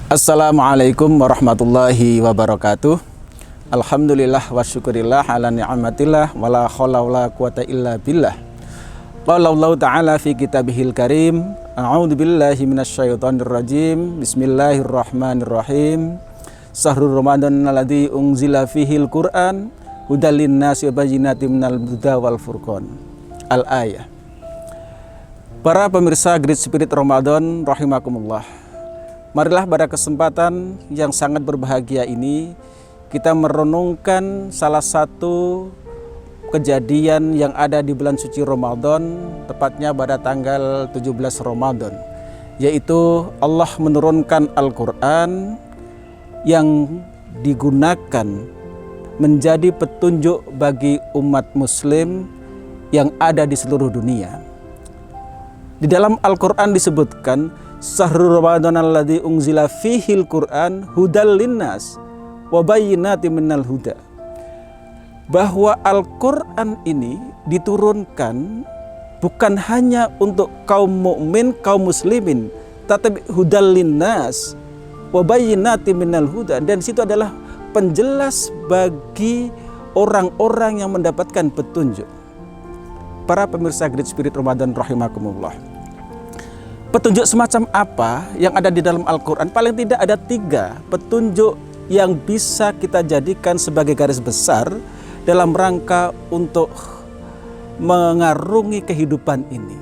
Assalamualaikum warahmatullahi wabarakatuh. Alhamdulillah wa syukurillah ala ni'matillah wa la haula wa la quwata illa billah. Qala Allah ta'ala fi kitabihil karim, a'udzu billahi minasyaitonir rajim. Bismillahirrahmanirrahim. Syahrul Ramadan alladzi unzila fihil Qur'an hudal linnasi wa bayyinatin minal huda wal furqan. Al-ayah. Para pemirsa Great Spirit Ramadan rahimakumullah. Marilah pada kesempatan yang sangat berbahagia ini kita merenungkan salah satu kejadian yang ada di bulan suci Ramadan, tepatnya pada tanggal 17 Ramadan, yaitu Allah menurunkan Al-Quran yang digunakan menjadi petunjuk bagi umat muslim yang ada di seluruh dunia. Di dalam Al-Quran disebutkan Syahrul Ramadan alladzi unzila fihil Qur'an hudal linnas wa bayyinatin minal huda. Bahwa Al-Qur'an ini diturunkan bukan hanya untuk kaum mukmin, kaum muslimin, tetapi hudal linnas wa bayyinatin minal huda, dan situ adalah penjelas bagi orang-orang yang mendapatkan petunjuk. Para pemirsa Great Spirit Ramadan rahimakumullah. Petunjuk semacam apa yang ada di dalam Al-Quran? Paling tidak ada 3 petunjuk yang bisa kita jadikan sebagai garis besar dalam rangka untuk mengarungi kehidupan ini.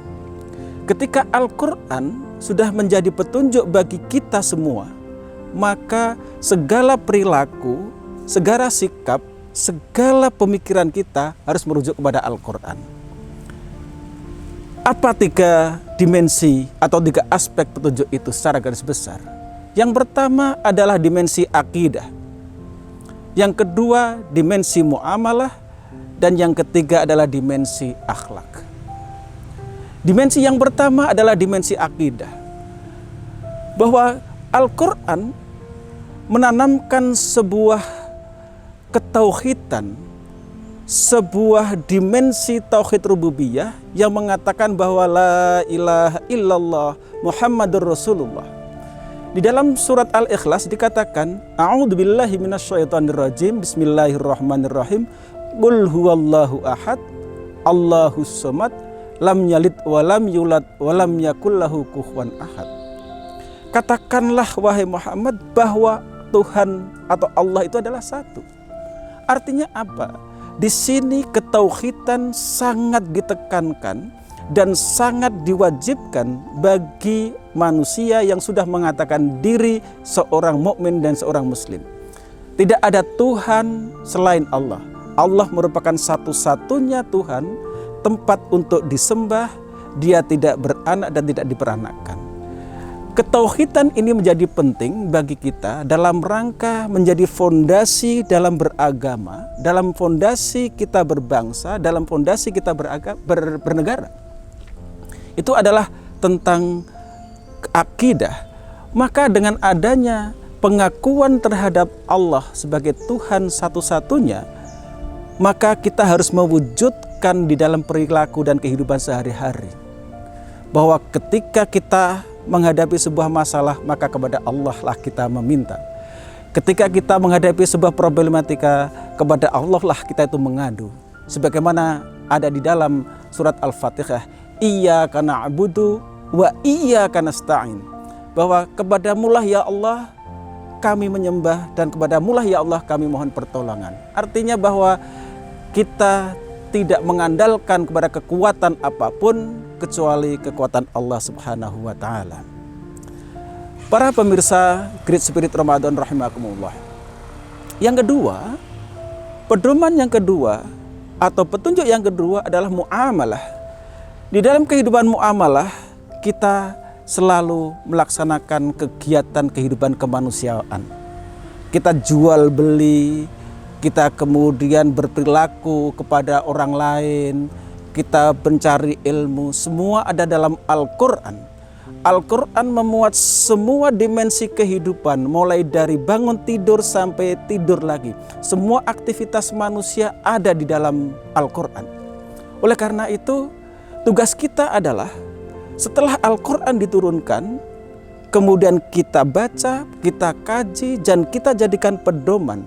Ketika Al-Quran sudah menjadi petunjuk bagi kita semua, maka segala perilaku, segala sikap, segala pemikiran kita harus merujuk kepada Al-Quran. Apa 3 dimensi atau 3 aspek petunjuk itu secara garis besar? Yang pertama adalah dimensi akidah. Yang kedua dimensi muamalah. Dan yang ketiga adalah dimensi akhlak. Dimensi yang pertama adalah dimensi akidah. Bahwa Al-Quran menanamkan sebuah ketauhidan, sebuah dimensi tauhid rububiyah yang mengatakan bahwa la ilaha illallah Muhammadur Rasulullah. Di dalam surat Al-Ikhlas dikatakan a'udzubillahi minasyaitonirrajim, bismillahirrahmanirrahim, qul huwallahu ahad, Allahus samad, lam yalid wa lam yulad wa lam yakul lahu kufuwan ahad. Katakanlah wahai Muhammad bahwa Tuhan atau Allah itu adalah satu. Artinya apa? Di sini ketauhidan sangat ditekankan dan sangat diwajibkan bagi manusia yang sudah mengatakan diri seorang mukmin dan seorang muslim. Tidak ada Tuhan selain Allah. Allah merupakan satu-satunya Tuhan, tempat untuk disembah. Dia tidak beranak dan tidak diperanakkan. Ketauhidan ini menjadi penting bagi kita dalam rangka menjadi fondasi dalam beragama, dalam fondasi kita berbangsa, dalam fondasi kita bernegara. Itu adalah tentang akidah. Maka dengan adanya pengakuan terhadap Allah sebagai Tuhan satu-satunya, maka kita harus mewujudkan di dalam perilaku dan kehidupan sehari-hari. Bahwa ketika kita menghadapi sebuah masalah, maka kepada Allah lah kita meminta. Ketika kita menghadapi sebuah problematika, kepada Allah lah kita itu mengadu. Sebagaimana ada di dalam surat Al-Fatihah, iyyaka na'budu wa iyyaka nasta'in. Bahwa kepadamulah ya Allah kami menyembah dan kepadamulah ya Allah kami mohon pertolongan. Artinya bahwa kita tidak mengandalkan kepada kekuatan apapun kecuali kekuatan Allah Subhanahu wa taala. Para pemirsa Great Spirit Ramadan rahimakumullah. Yang kedua, pedoman yang kedua atau petunjuk yang kedua adalah muamalah. Di dalam kehidupan muamalah kita selalu melaksanakan kegiatan kehidupan kemanusiaan. Kita jual beli, kita kemudian berperilaku kepada orang lain, kita mencari ilmu, semua ada dalam Al-Quran. Al-Quran memuat semua dimensi kehidupan, mulai dari bangun tidur sampai tidur lagi. Semua aktivitas manusia ada di dalam Al-Quran. Oleh karena itu, tugas kita adalah setelah Al-Quran diturunkan, kemudian kita baca, kita kaji, dan kita jadikan pedoman.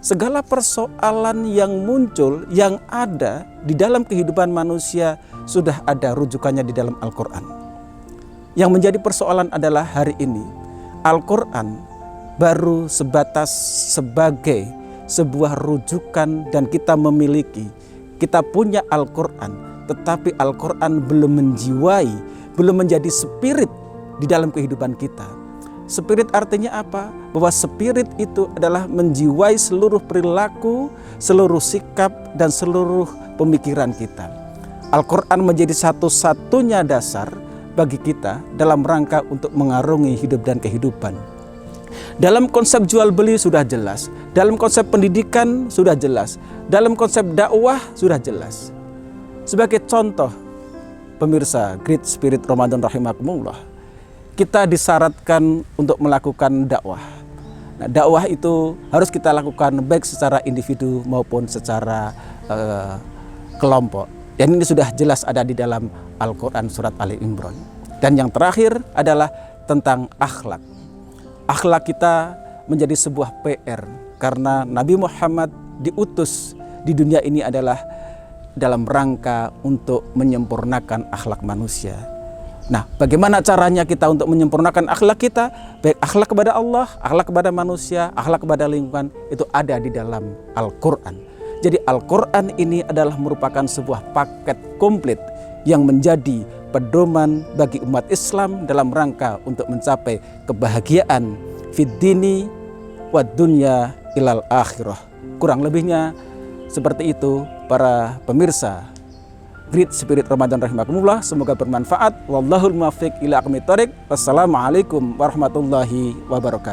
Segala persoalan yang muncul, yang ada di dalam kehidupan manusia sudah ada rujukannya di dalam Al-Quran. Yang menjadi persoalan adalah hari ini Al-Quran baru sebatas sebagai sebuah rujukan dan kita punya Al-Quran, tetapi Al-Quran belum menjiwai, belum menjadi spirit di dalam kehidupan kita. Spirit artinya apa? Bahwa spirit itu adalah menjiwai seluruh perilaku, seluruh sikap, dan seluruh pemikiran kita. Al-Quran menjadi satu-satunya dasar bagi kita dalam rangka untuk mengarungi hidup dan kehidupan. Dalam konsep jual beli sudah jelas, dalam konsep pendidikan sudah jelas, dalam konsep dakwah sudah jelas. Sebagai contoh, pemirsa Great Spirit Ramadan rahimakumullah, kita disyaratkan untuk melakukan dakwah. Nah, dakwah itu harus kita lakukan baik secara individu maupun secara kelompok. Dan ini sudah jelas ada di dalam Al-Quran surat Ali Imran. Dan yang terakhir adalah tentang akhlak. Akhlak kita menjadi sebuah PR karena Nabi Muhammad diutus di dunia ini adalah dalam rangka untuk menyempurnakan akhlak manusia. Nah, bagaimana caranya kita untuk menyempurnakan akhlak kita? Baik akhlak kepada Allah, akhlak kepada manusia, akhlak kepada lingkungan, itu ada di dalam Al-Quran. Jadi Al-Quran ini adalah merupakan sebuah paket komplit yang menjadi pedoman bagi umat Islam dalam rangka untuk mencapai kebahagiaan fid dini wad dunya ilal akhirah. Kurang lebihnya seperti itu para pemirsa Great Spirit Ramadan rahimakumullah. Semoga bermanfaat. Wallahul muwaffiq ila aqwamit thoriq. Wassalamualaikum warahmatullahi wabarakatuh.